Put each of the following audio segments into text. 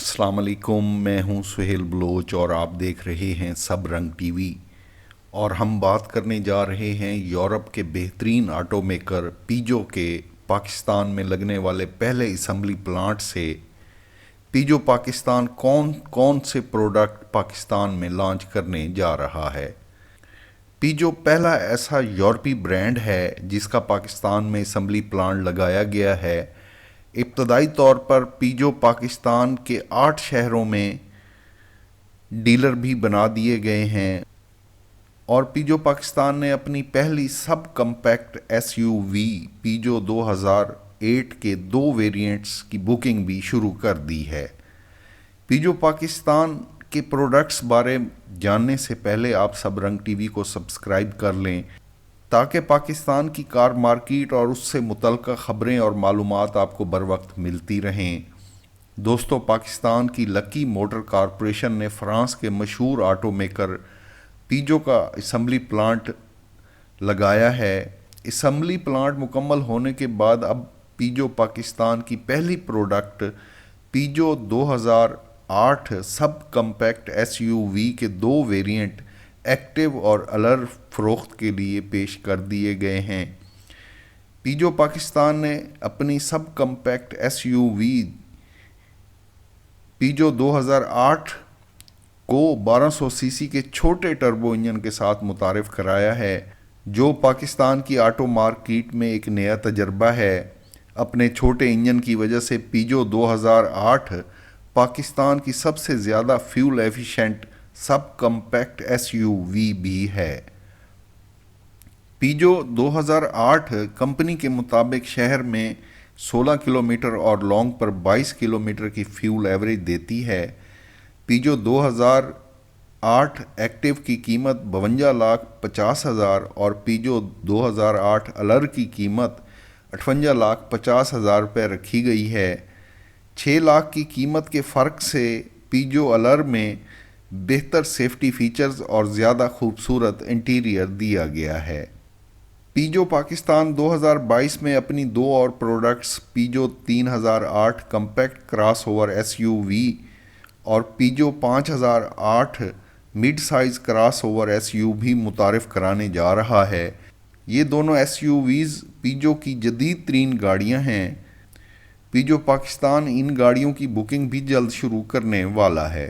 अस्सलाम वालेकुम। मैं हूं सुहेल बलोच और आप देख रहे हैं सब रंग टीवी। और हम बात करने जा रहे हैं यूरोप के बेहतरीन ऑटो मेकर पीजो के पाकिस्तान में लगने वाले पहले असम्बली प्लांट से। पीजो पाकिस्तान कौन कौन से प्रोडक्ट पाकिस्तान में लॉन्च करने जा रहा है। पीजो पहला ऐसा यूरोपी ब्रांड है जिसका पाकिस्तान में असम्बली प्लांट लगाया गया है। इब्तदाई तौर पर पीजो पाकिस्तान के 8 शहरों में डीलर भी बना दिए गए हैं और पीजो पाकिस्तान ने अपनी पहली सब कम्पैक्ट एसयूवी पीजो 2008 के 2 वेरिएंट्स की बुकिंग भी शुरू कर दी है। पीजो पाकिस्तान के प्रोडक्ट्स बारे जानने से पहले आप सब रंग टीवी को सब्सक्राइब कर लें ताकि पाकिस्तान की कार मार्केट और उससे मुतल्लिक़ ख़बरें और मालूमात आपको बर वक्त मिलती रहें। दोस्तों, पाकिस्तान की लकी मोटर कॉरपोरेशन ने फ़्रांस के मशहूर ऑटो मेकर पीजो का असम्बली प्लांट लगाया है। असम्बली प्लांट मुकम्मल होने के बाद अब पीजो पाकिस्तान की पहली प्रोडक्ट पीजो 2008 सब कम्पैक्ट एसयूवी के 2 वेरिएंट एक्टिव और अलर फ़रोख्त के लिए पेश कर दिए गए हैं। पीजो पाकिस्तान ने अपनी सब कम्पैक्ट एसयूवी पीजो 2008 को 1200 सीसी के छोटे टर्बो इंजन के साथ मुतारिफ कराया है, जो पाकिस्तान की ऑटो मार्केट में एक नया तजर्बा है। अपने छोटे इंजन की वजह से पीजो 2008 पाकिस्तान की सबसे ज़्यादा फ्यूल एफिशिएंट सब कम्पैक्ट एसयूवी भी है। पीजो 2008 कंपनी के मुताबिक शहर में 16 किलोमीटर और लॉन्ग पर 22 किलोमीटर की फ्यूल एवरेज देती है। पीजो 2008 एक्टिव की कीमत 52,50,000 और पीजो 2008 अलर की कीमत 58,50,000 रुपये रखी गई है। 6 लाख की कीमत के फ़र्क से पीजो अलर में बेहतर सेफ्टी फीचर्स और ज़्यादा खूबसूरत इंटीरियर दिया गया है। पीजो पाकिस्तान 2022 में अपनी 2 और products Peugeot 3008 compact crossover SUV और Peugeot 5008 mid size crossover SUV मुतारिफ कराने जा रहा है। ये दोनों एसयूवीज़ पीजो की जदीद तरीन गाड़ियाँ हैं। पीजो पाकिस्तान इन गाड़ियों की बुकिंग भी जल्द शुरू करने वाला है।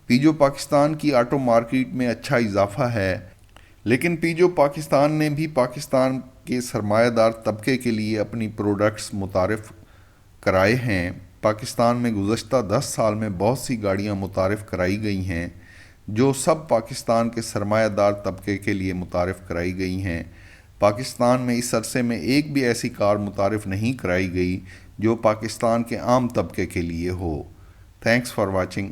पीजो पाकिस्तान की ऑटो मार्केट में अच्छा इजाफा है, लेकिन पीजो पाकिस्तान ने भी पाकिस्तान के सरमायादार तबके के लिए अपनी प्रोडक्ट्स मुतारिफ कराए हैं। पाकिस्तान में गुज़श्ता 10 साल में बहुत सी गाड़ियां मुतारिफ कराई गई हैं जो सब पाकिस्तान के सरमायादार तबके के लिए मुतारिफ कराई गई हैं। पाकिस्तान में इस अरसे में एक भी ऐसी कार मुतारिफ नहीं कराई गई जो पाकिस्तान के आम तबके के लिए हो। Thanks for watching.